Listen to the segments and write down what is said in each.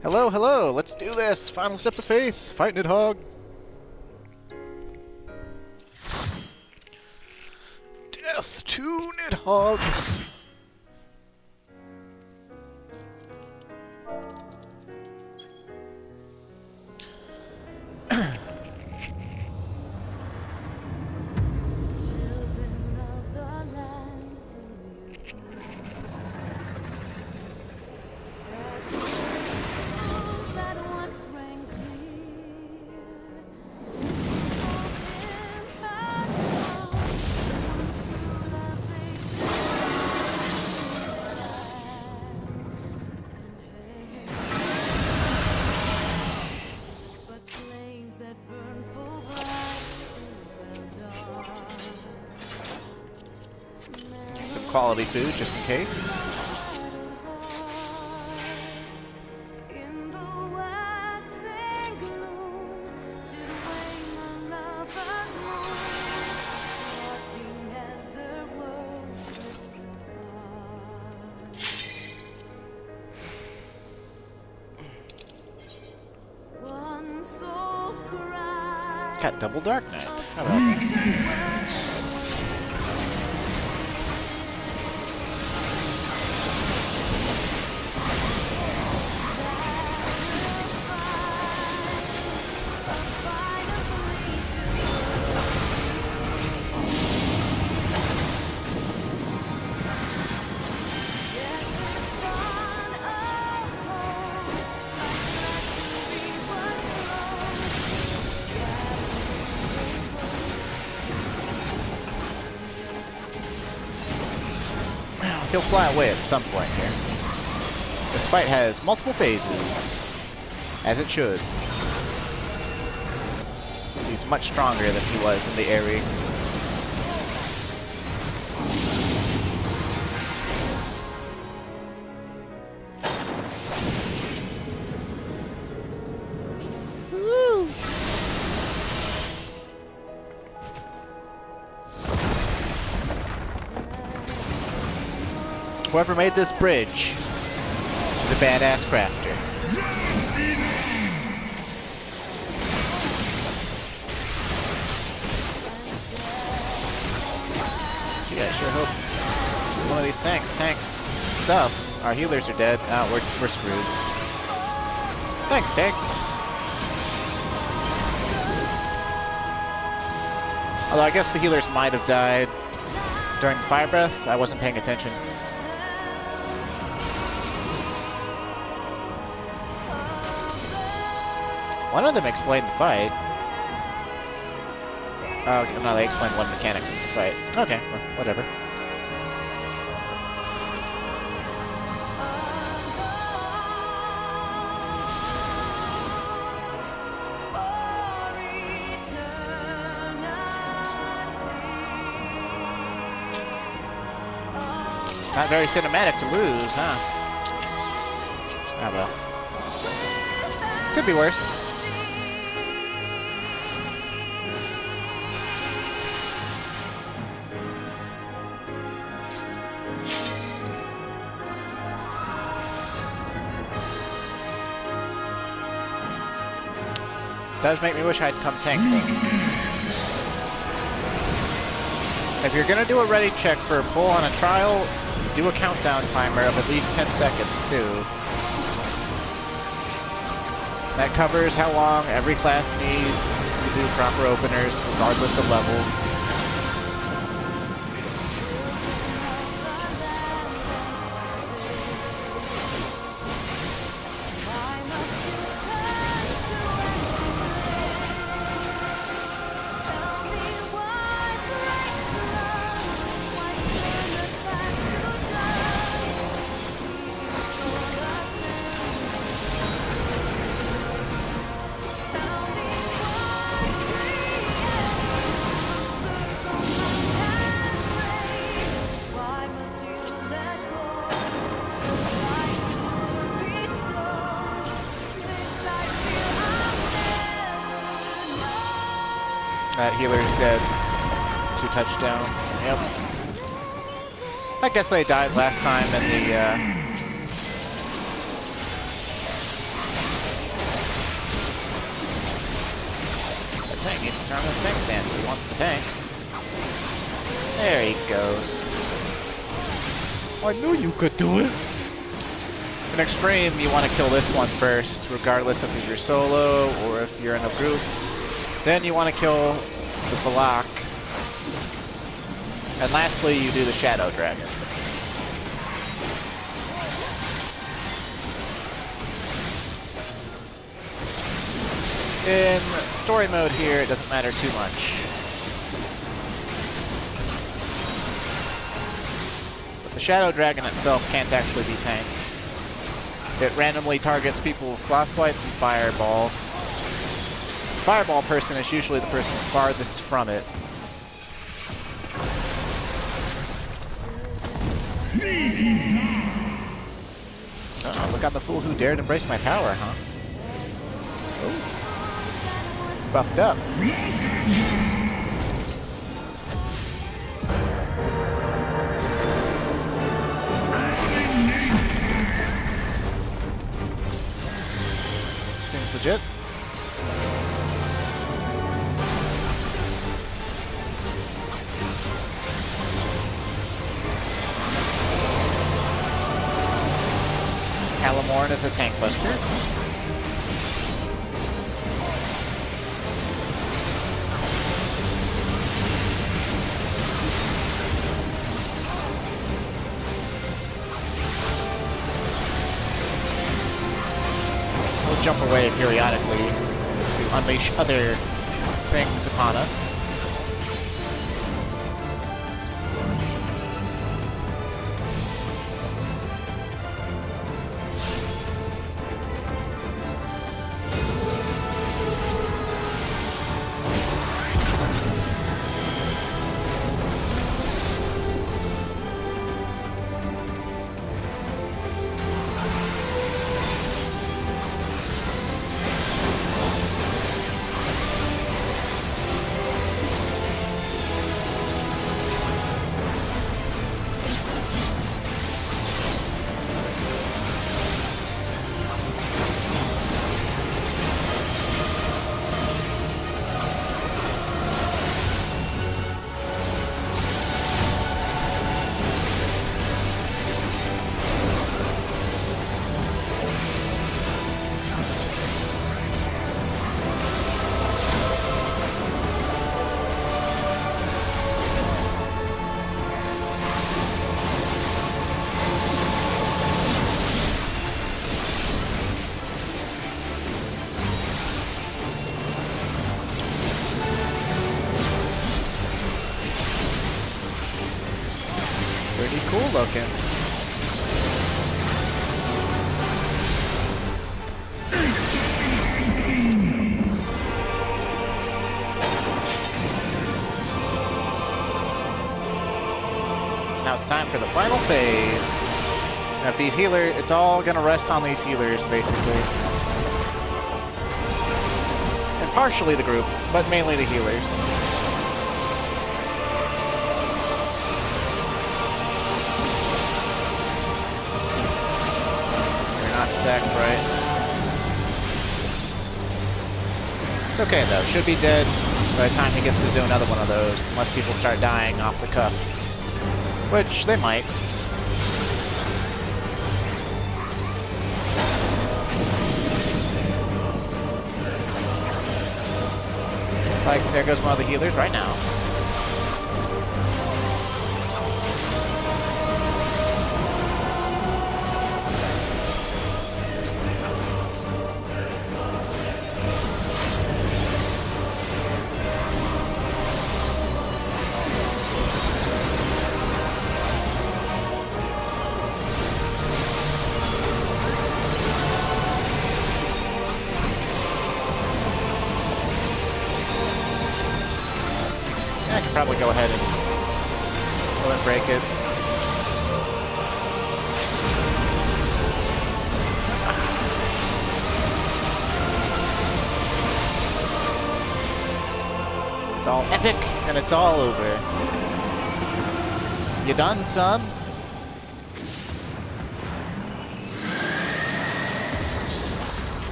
Hello, hello, let's do this! Final steps of faith! Fight Nidhogg! Death to Nidhogg! Quality food, just in case. Got double Dark Knight. How about that? He'll fly away at some point here. This fight has multiple phases, as it should. He's much stronger than he was in the area. Whoever made this bridge is a badass crafter. Gee, I sure hope one of these tanks stuff. Our healers are dead. Oh, we're screwed. Thanks, tanks. Although I guess the healers might have died during the fire breath. I wasn't paying attention. One of them explained the fight. Oh, no, they explained one mechanic of the fight. Okay, well, whatever. Not very cinematic to lose, huh? Ah, well. Could be worse. Does make me wish I'd come tank though. If you're gonna do a ready check for a pull on a trial, do a countdown timer of at least 10 seconds too. That covers how long every class needs to do proper openers, regardless of level. That healer's dead. 2 touchdown. Yep. I guess they died last time in the needs to turn this tank stand. He wants the tank. There he goes. I knew you could do it! In Extreme, you want to kill this one first, regardless if you're solo or if you're in a group. Then you want to kill the Valak. And lastly, you do the Shadow Dragon. In story mode here, it doesn't matter too much. But the Shadow Dragon itself can't actually be tanked. It randomly targets people with Frostbite and Fireball. Fireball person is usually the person farthest from it. Uh-oh, look at the fool who dared embrace my power, huh? Oh. Buffed up. Seems legit. Calamorn is a tank buster. We'll jump away periodically to unleash other things upon us. Pretty cool looking. Now it's time for the final phase. Now if these healers, it's all gonna rest on these healers, basically. And partially the group, but mainly the healers. Stacked right. It's okay though, should be dead by the time he gets to do another one of those, unless people start dying off the cuff. Which they might. Like, there goes one of the healers right now. I can probably go ahead and break it. It's all epic, and it's all over. You done, son?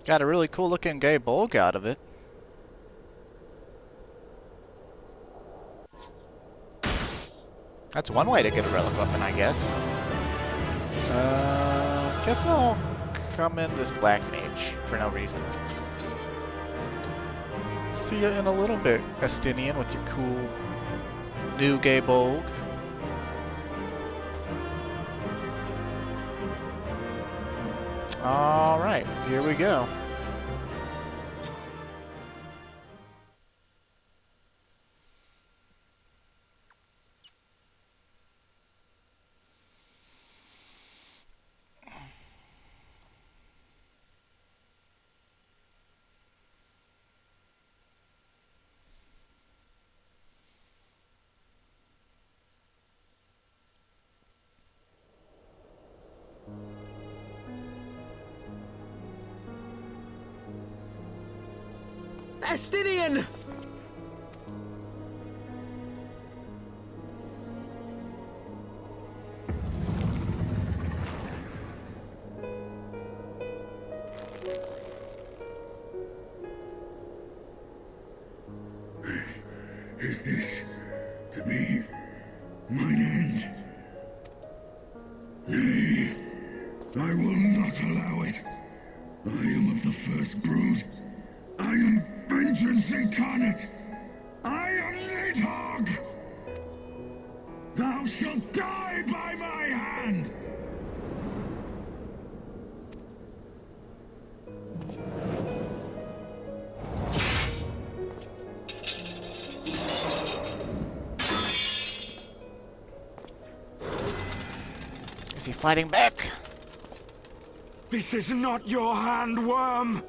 Got a really cool looking gay bulg out of it. That's one way to get a relic weapon, I guess. Guess I'll come in this black mage for no reason. See ya in a little bit, Estinien, with your cool new gay bulg. Alright, here we go. Estinien! Is this to be mine end? Nay, I will not allow it. I am of the first brood. I am vengeance incarnate. I am Nidhogg. Thou shalt die by my hand. Is he fighting back? This is not your hand, worm.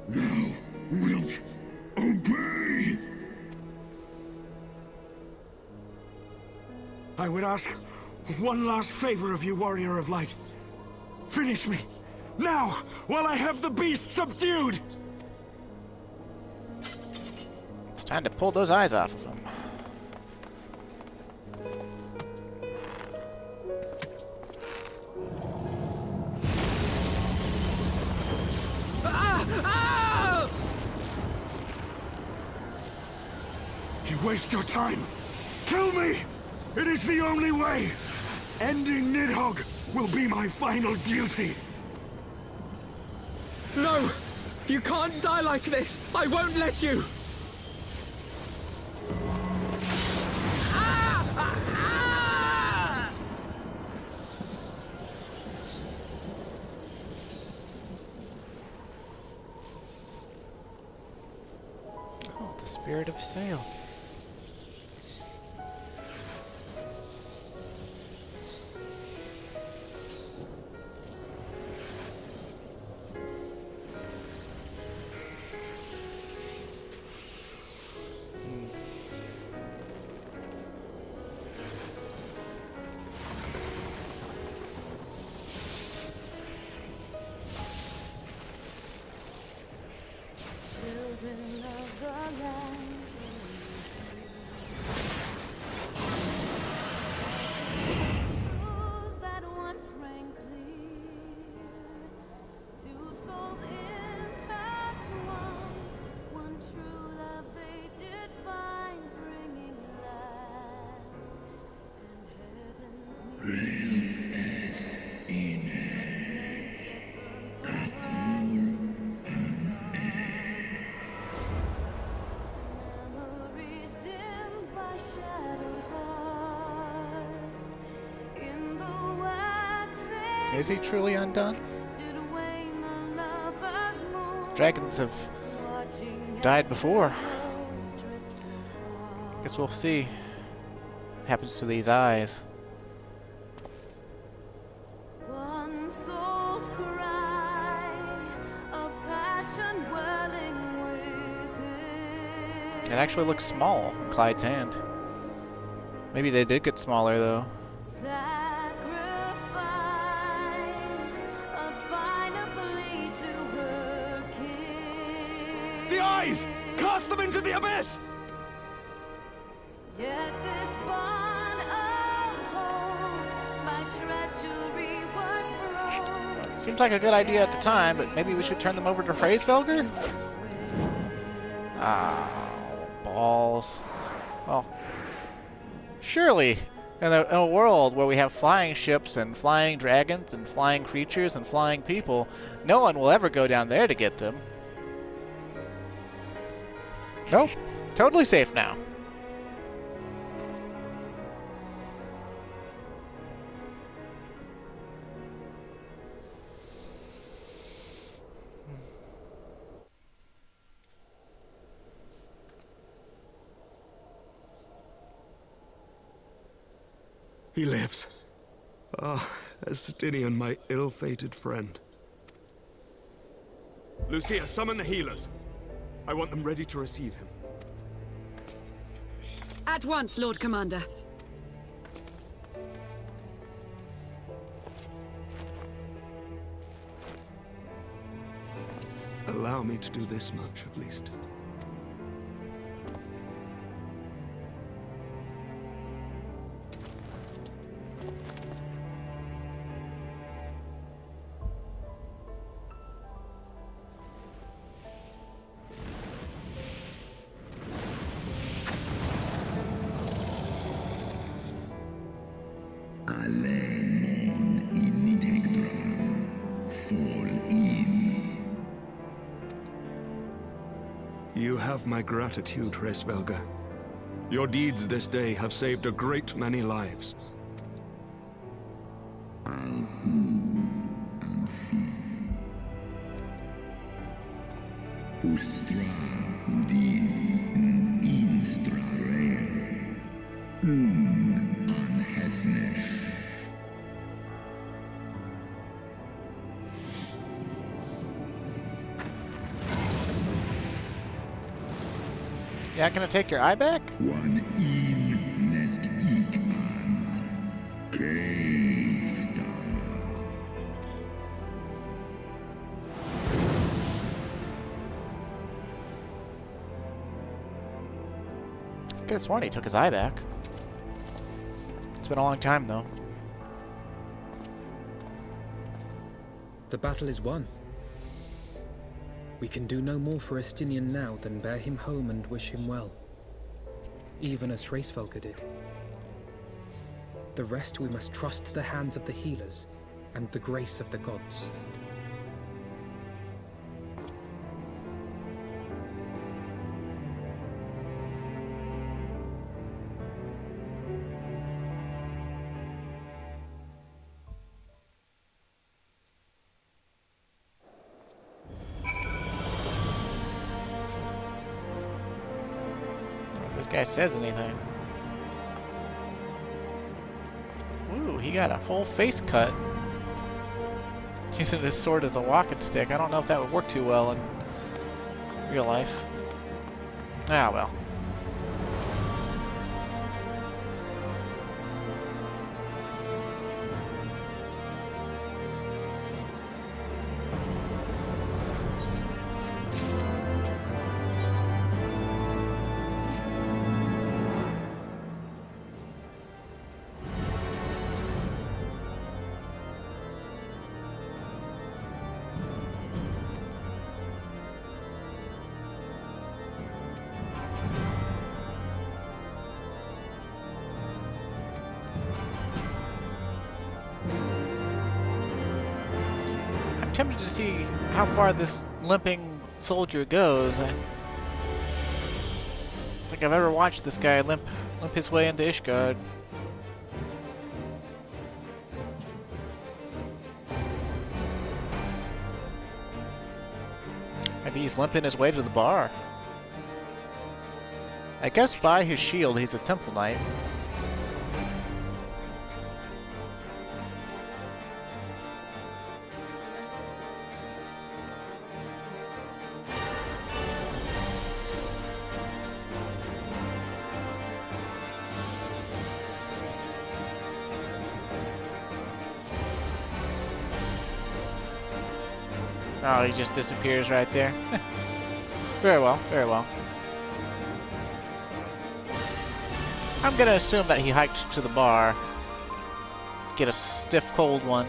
Thou wilt obey. I would ask one last favor of you, warrior of light. Finish me, now, while I have the beast subdued! It's time to pull those eyes off of him. You waste your time. Kill me! It is the only way! Ending Nidhogg will be my final duty! No! You can't die like this! I won't let you! Oh, the spirit of sail. Is he truly undone? Dragons have died before. Guess we'll see what happens to these eyes. One soul's cry, a passion welling within. It actually looks small in Clyde's hand. Maybe they did get smaller though. The eyes! Cast them into the abyss! Yet this bond of hope, my treachery was broke. Seems like a good idea at the time, but maybe we should turn them over to Freysvelger? Oh, balls. Well, surely, in a world where we have flying ships and flying dragons and flying creatures and flying people, no one will ever go down there to get them. Nope. Totally safe now. He lives. Ah, Estinien, my ill-fated friend. Lucia, summon the healers. I want them ready to receive him. At once, Lord Commander. Allow me to do this much, at least. You have my gratitude, Reborn. Your deeds this day have saved a great many lives. Ustra udin instra re an hesnesh. Yeah, gonna take your eye back? One in nest ik an keifta. I could have sworn he took his eye back. It's been a long time, though. The battle is won. We can do no more for Estinien now than bear him home and wish him well, even as Reborn did. The rest we must trust to the hands of the healers and the grace of the gods. This guy says anything. Ooh, he got a whole face cut. Using his sword as a walking stick. I don't know if that would work too well in real life. Ah, well. I'm tempted to see how far this limping soldier goes. I don't think I've ever watched this guy limp his way into Ishgard. Maybe he's limping his way to the bar. I guess by his shield he's a temple knight. Oh, he just disappears right there. Very well, very well. I'm gonna assume that he hiked to the bar. Get a stiff cold one.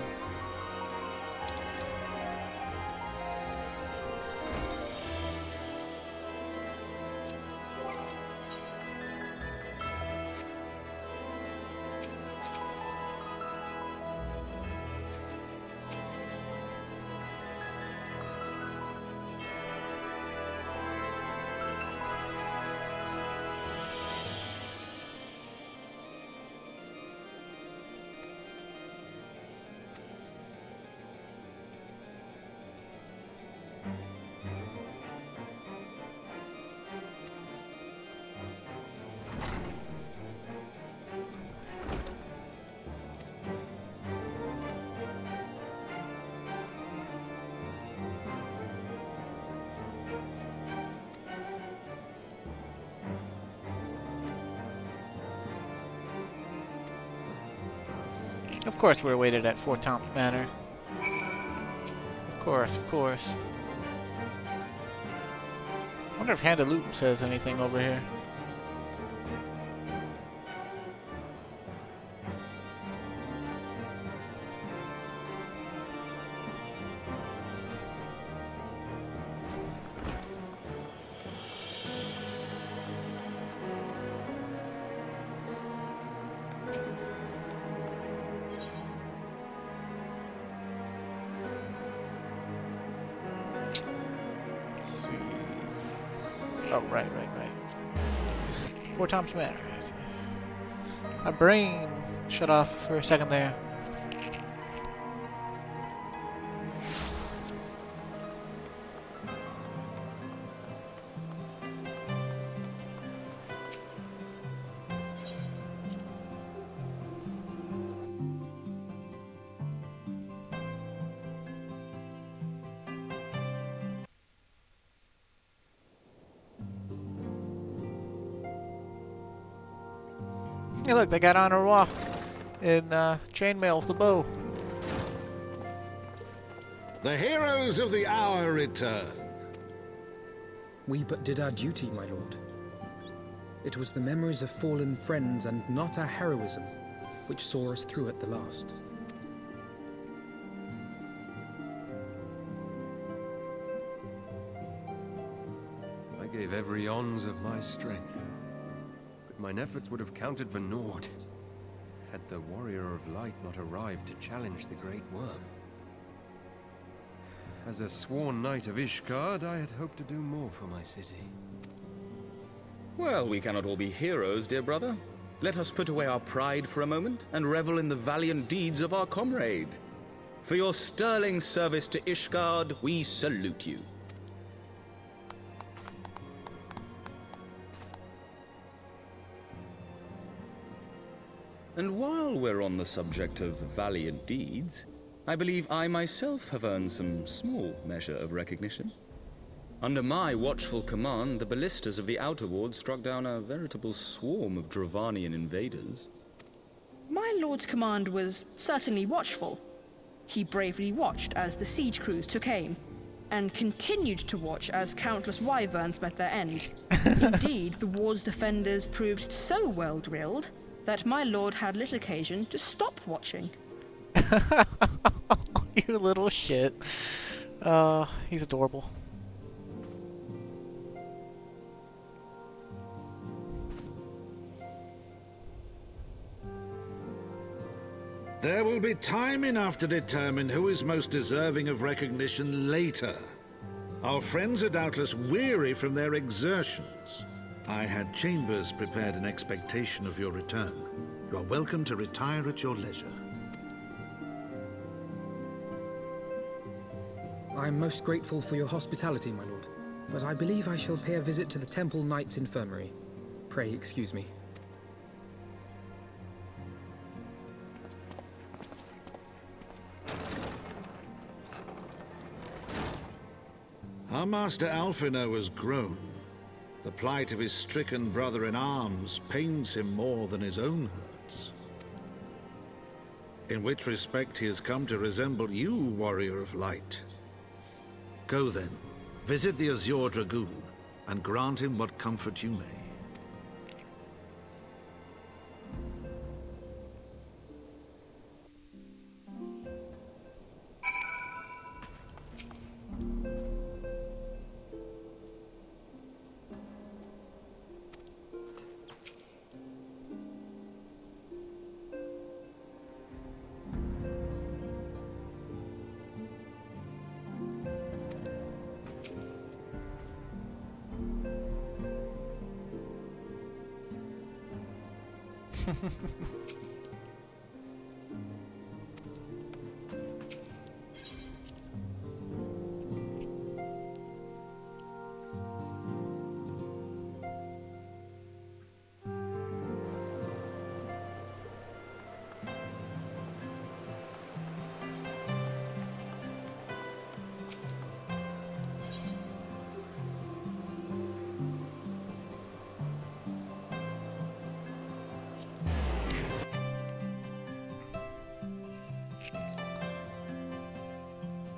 Of course we're waited at Fort Thompson Manor. Of course, of course. I wonder if Hand of Loot says anything over here. Oh, right. Fort Thompson Manor. My brain shut off for a second there. Hey look, they got Honor Walk in chainmail with the bow. The heroes of the hour return. We but did our duty, my lord. It was the memories of fallen friends and not our heroism which saw us through at the last. I gave every ounce of my strength. Mine efforts would have counted for naught, had the Warrior of Light not arrived to challenge the Great Worm. As a sworn knight of Ishgard, I had hoped to do more for my city. Well, we cannot all be heroes, dear brother. Let us put away our pride for a moment and revel in the valiant deeds of our comrade. For your sterling service to Ishgard, we salute you. And while we're on the subject of valiant deeds, I believe I myself have earned some small measure of recognition. Under my watchful command, the ballistas of the Outer Ward struck down a veritable swarm of Dravanian invaders. My lord's command was certainly watchful. He bravely watched as the siege crews took aim, and continued to watch as countless wyverns met their end. Indeed, the ward's defenders proved so well drilled that my lord had little occasion to stop watching. You little shit. He's adorable. There will be time enough to determine who is most deserving of recognition later. Our friends are doubtless weary from their exertions. I had chambers prepared in expectation of your return. You are welcome to retire at your leisure. I am most grateful for your hospitality, my lord, but I believe I shall pay a visit to the Temple Knight's Infirmary. Pray excuse me. Our master Alphino has grown. The plight of his stricken brother-in-arms pains him more than his own hurts. In which respect he has come to resemble you, Warrior of Light. Go then, visit the Azure Dragoon, and grant him what comfort you may.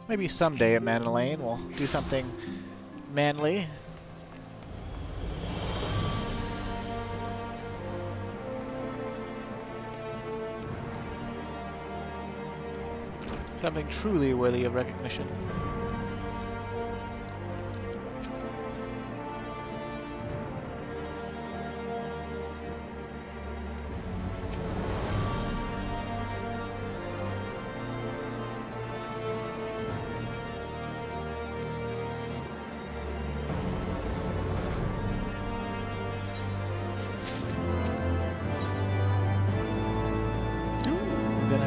Maybe someday at Manolane we'll do something manly. Something truly worthy of recognition.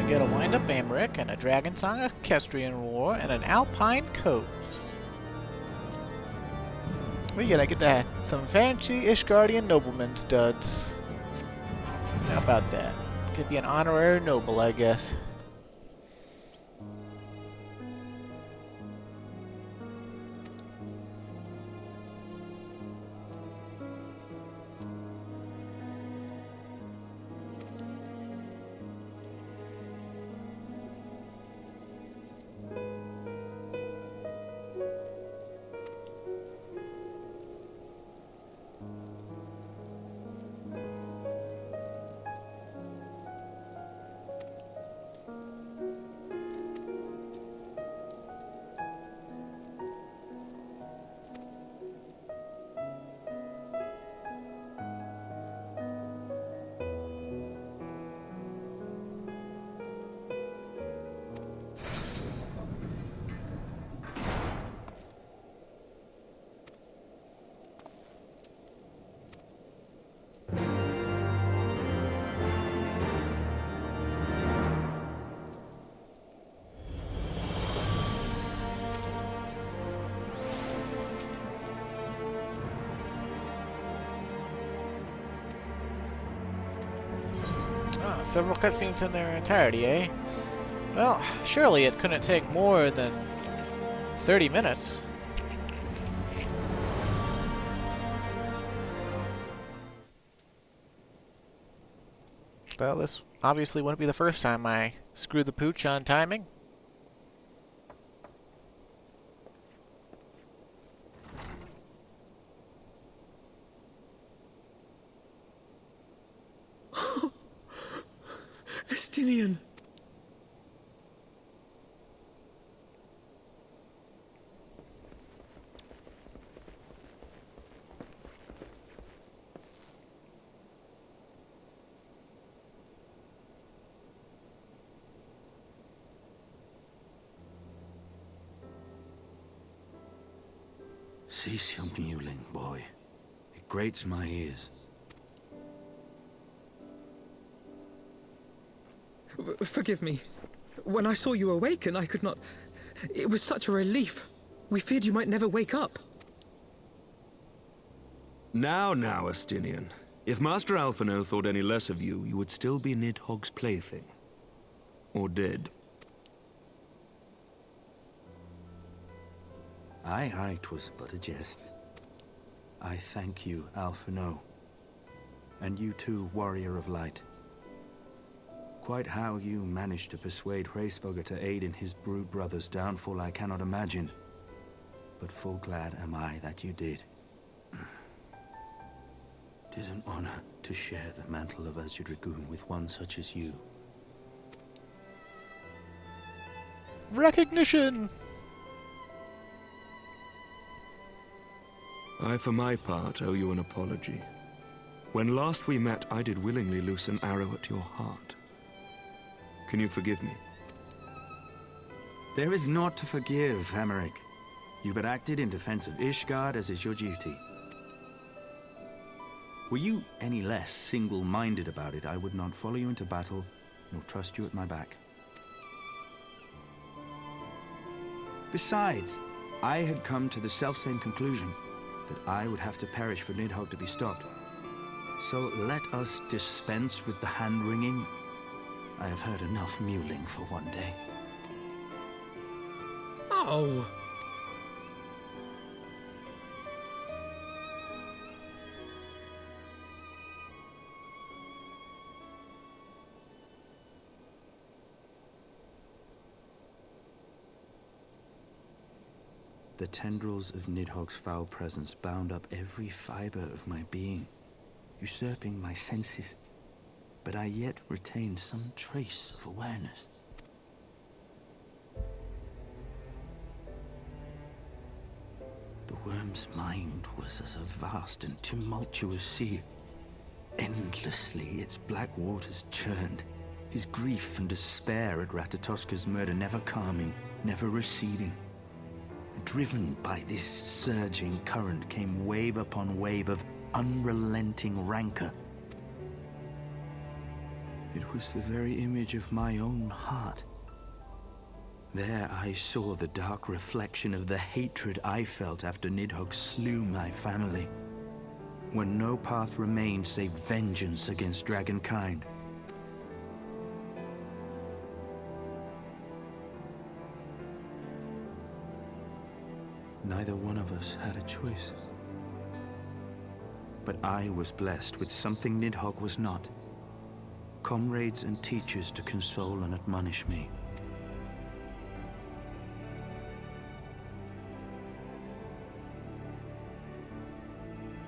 Get a wind-up Amric and a Dragon Song Equestrian War and an Alpine Coat. We gotta get that. Some fancy Ishgardian nobleman studs. How about that? Could be an honorary noble, I guess. Several cutscenes in their entirety, eh? Well, surely it couldn't take more than 30 minutes. Well, this obviously wouldn't be the first time I screwed the pooch on timing. Estinien! Cease your mewling, boy. It grates my ears. Forgive me. When I saw you awaken, I could not... It was such a relief. We feared you might never wake up. Now, Estinien. If Master Alphinaud thought any less of you, you would still be Nidhogg's plaything. Or dead. Aye, 'twas but a jest. I thank you, Alphinaud. And you too, Warrior of Light. Quite how you managed to persuade Hraesvelgr to aid in his brood brother's downfall I cannot imagine. But full glad am I that you did. 'Tis an honor to share the mantle of Azure Dragoon with one such as you. Recognition! I, for my part, owe you an apology. When last we met, I did willingly loose an arrow at your heart. Can you forgive me? There is naught to forgive, Hameric. You but acted in defense of Ishgard as is your duty. Were you any less single-minded about it, I would not follow you into battle, nor trust you at my back. Besides, I had come to the selfsame conclusion, that I would have to perish for Nidhogg to be stopped. So let us dispense with the hand-wringing. I have heard enough mewling for one day. Oh! The tendrils of Nidhogg's foul presence bound up every fiber of my being, usurping my senses, but I yet retained some trace of awareness. The worm's mind was as a vast and tumultuous sea. Endlessly its black waters churned, his grief and despair at Ratatoska's murder never calming, never receding. Driven by this surging current came wave upon wave of unrelenting rancor. It was the very image of my own heart. There I saw the dark reflection of the hatred I felt after Nidhogg slew my family, when no path remained save vengeance against dragonkind. Neither one of us had a choice. But I was blessed with something Nidhogg was not. Comrades and teachers to console and admonish me.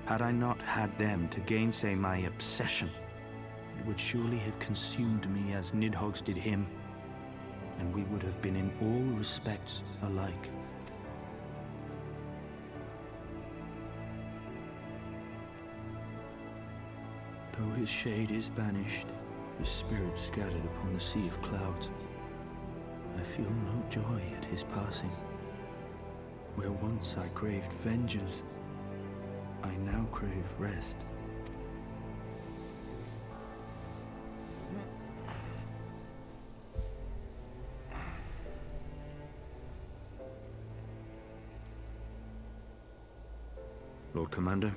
Had I not had them to gainsay my obsession, it would surely have consumed me as Nidhogg's did him, and we would have been in all respects alike. Though his shade is banished, his spirit scattered upon the sea of clouds, I feel no joy at his passing. Where once I craved vengeance, I now crave rest. Lord Commander,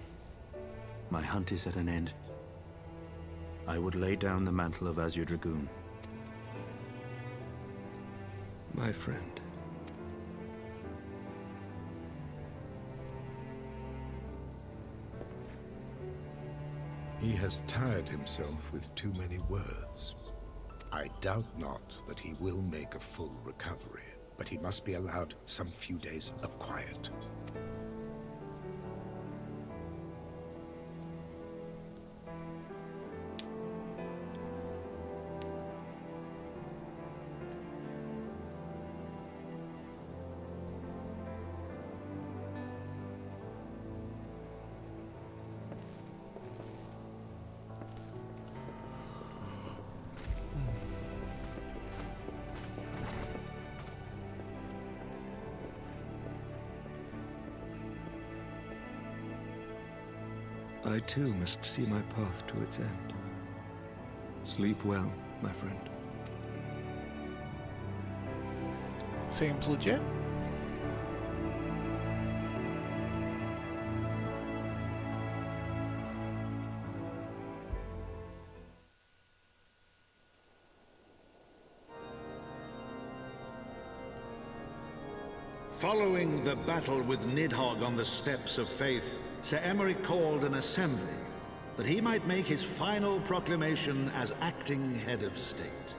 my hunt is at an end. I would lay down the mantle of Azure Dragoon. My friend. He has tired himself with too many words. I doubt not that he will make a full recovery, but he must be allowed some few days of quiet. I too must see my path to its end. Sleep well, my friend. Seems legit. Following the battle with Nidhogg on the Steps of Faith, Sir Emery called an assembly that he might make his final proclamation as acting head of state.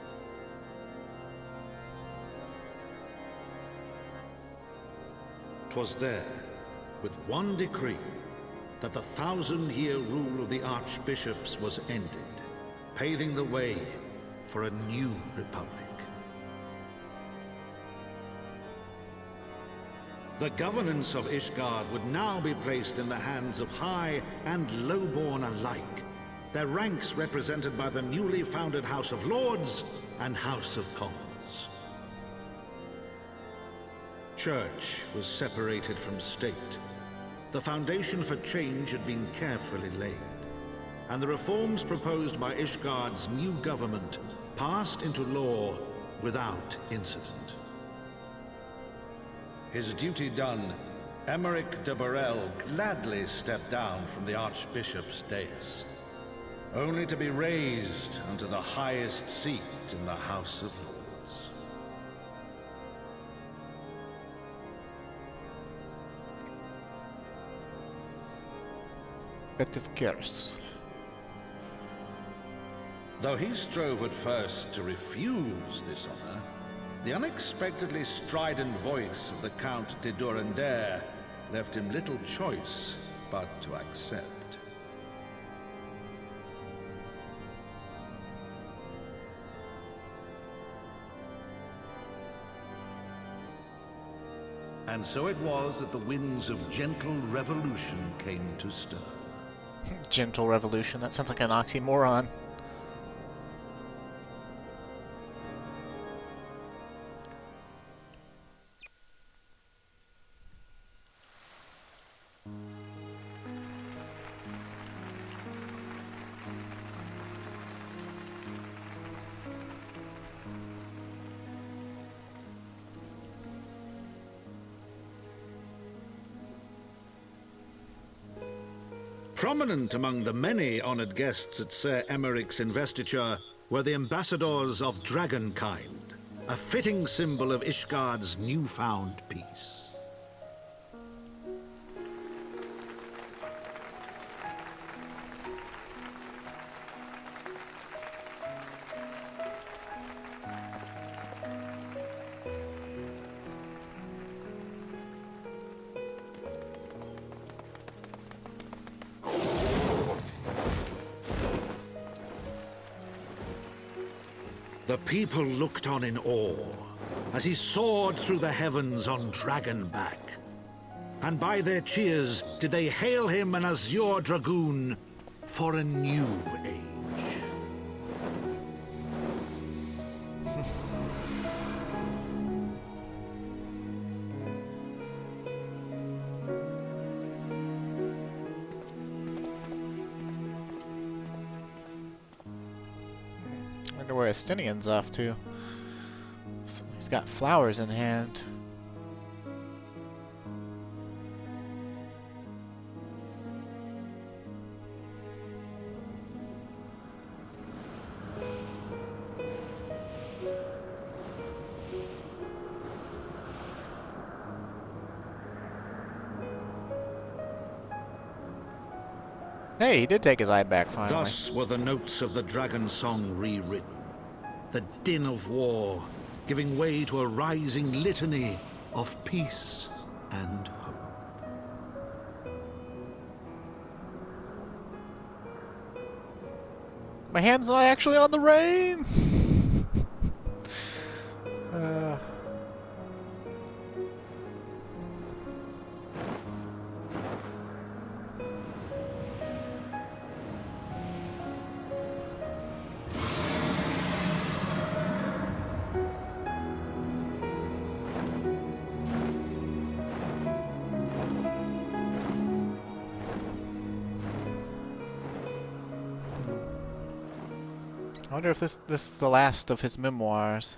'Twas there, with one decree, that the 1,000-year rule of the archbishops was ended, paving the way for a new republic. The governance of Ishgard would now be placed in the hands of high and lowborn alike, their ranks represented by the newly founded House of Lords and House of Commons. Church was separated from state. The foundation for change had been carefully laid. and the reforms proposed by Ishgard's new government passed into law without incident. His duty done, Emmerich de Burrell gladly stepped down from the Archbishop's dais, only to be raised unto the highest seat in the House of Lords. FFXIV. Though he strove at first to refuse this honor, the unexpectedly strident voice of the Count de Durandare left him little choice but to accept. And so it was that the winds of gentle revolution came to stir. Gentle revolution, that sounds like an oxymoron. Prominent among the many honored guests at Sir Emmerich's investiture were the ambassadors of Dragonkind, a fitting symbol of Ishgard's newfound peace. The people looked on in awe as he soared through the heavens on Dragonback. And by their cheers did they hail him an Azure Dragoon for a new age. Wonder where Estinien's off to. He's got flowers in hand. Hey, he did take his eye back finally. Thus were the notes of the dragon song rewritten. The din of war giving way to a rising litany of peace and hope. My hand's not actually on the rein! I wonder if this is the last of his memoirs.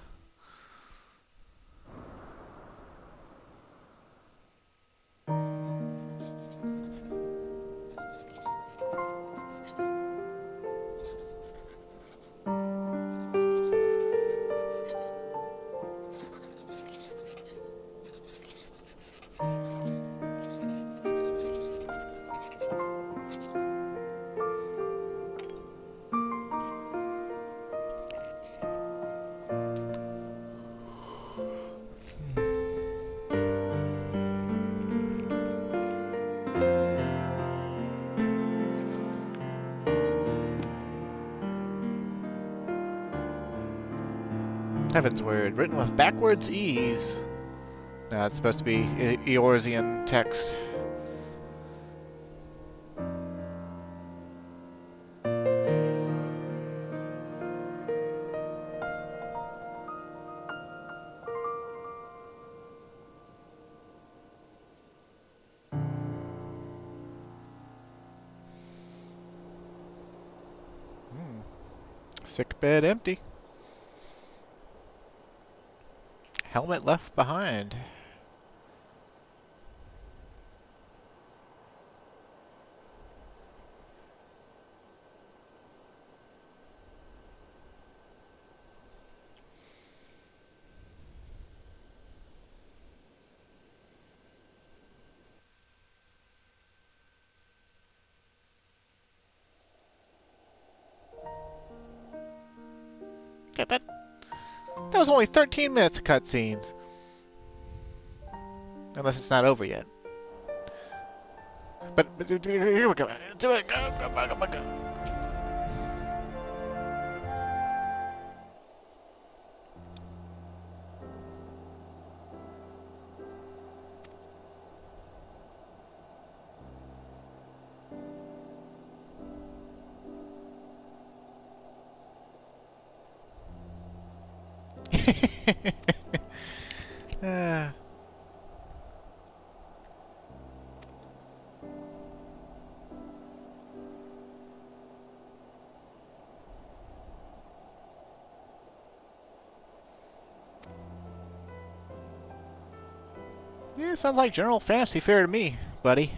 Heaven's Word, written with backwards ease. No, it's supposed to be Eorzean text. Sick bed empty. Helmet left behind. Yeah, that was only 13 minutes of cutscenes. Unless it's not over yet. But here we go. Do it. Go. Yeah, sounds like general fantasy fare to me, buddy.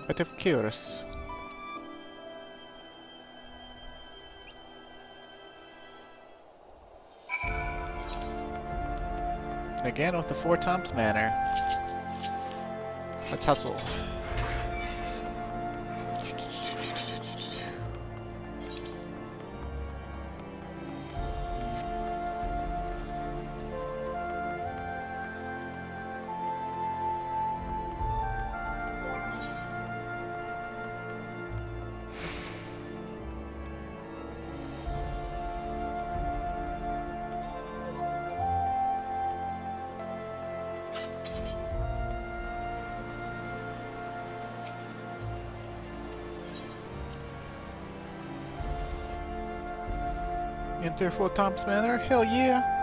Bit of curious. And again with the 4 times manner. Let's hustle. Enter 4 times manner? Hell yeah!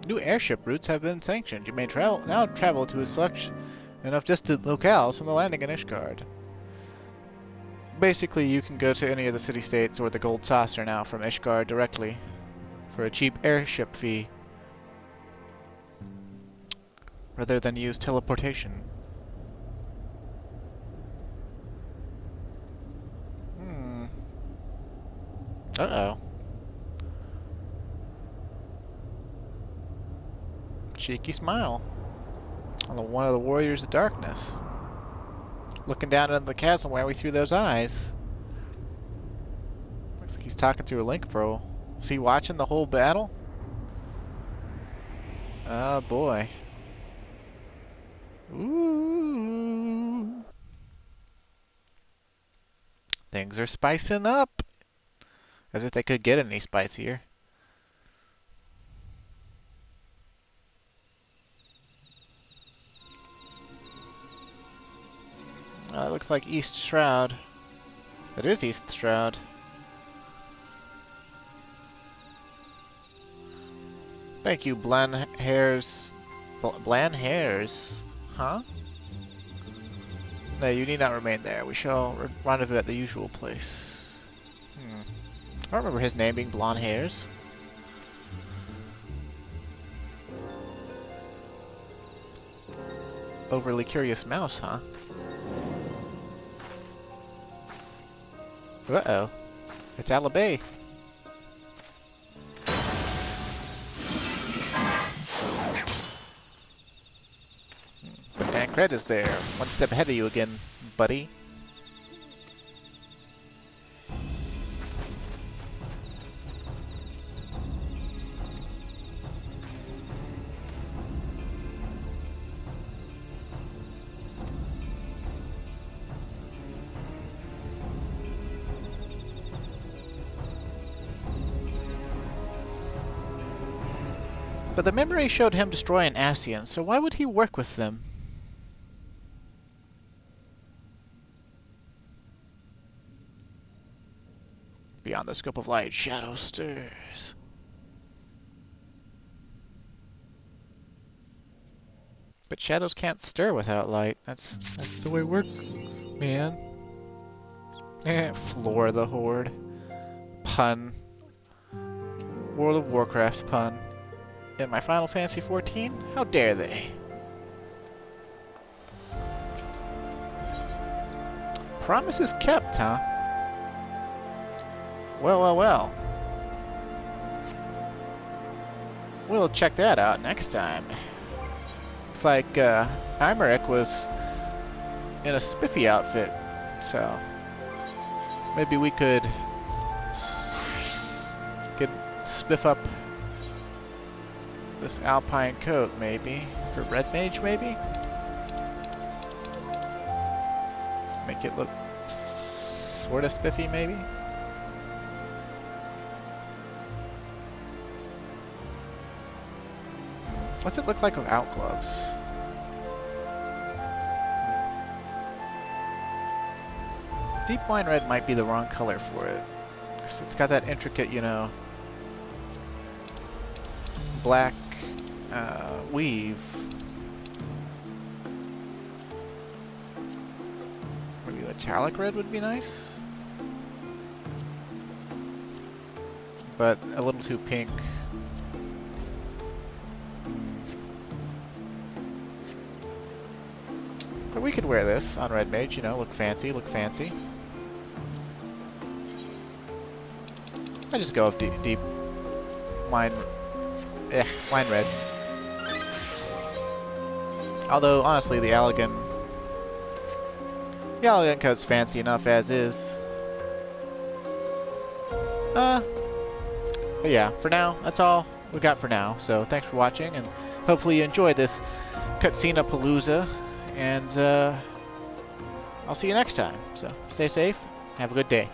New airship routes have been sanctioned. You may now travel to a selection of distant locales from the landing in Ishgard. Basically, you can go to any of the city-states or the Gold Saucer now from Ishgard directly for a cheap airship fee, rather than use teleportation. Uh-oh. Cheeky smile on one of the Warriors of Darkness. Looking down into the chasm where we threw those eyes. Looks like he's talking through a link pro. Is he watching the whole battle? Oh boy. Ooh. Things are spicing up. As if they could get any spicier. It looks like East Shroud. It is East Shroud. Thank you, Bland Hairs. Bland Hairs? Huh? No, you need not remain there. We shall rendezvous at the usual place. I remember his name being Blonde Hairs. Overly curious mouse, huh? Uh-oh. It's Alabay. But Tancred is there. One step ahead of you again, buddy. But the memory showed him destroying Estinien, so why would he work with them? Beyond the scope of light, shadow stirs. But shadows can't stir without light. That's the way it works, man. Floor the Horde. Pun. World of Warcraft pun. In my Final Fantasy XIV? How dare they? Promises kept, huh? Well, well, well. We'll check that out next time. Looks like Imeric was in a spiffy outfit, so maybe we could spiff up this alpine coat, maybe for Red Mage, maybe make it look sort of spiffy, maybe. What's it look like without gloves? Deep wine red might be the wrong color for it. 'Cause it's got that intricate, you know, black weave. Maybe metallic red would be nice. But a little too pink. But we could wear this on Red Mage, you know, look fancy, look fancy. I just go with deep wine red. Although, honestly, the Allegan coat's fancy enough as is. But yeah, for now, that's all we got for now. So thanks for watching, and hopefully you enjoyed this Cutscene-a-palooza. And I'll see you next time. So stay safe. Have a good day.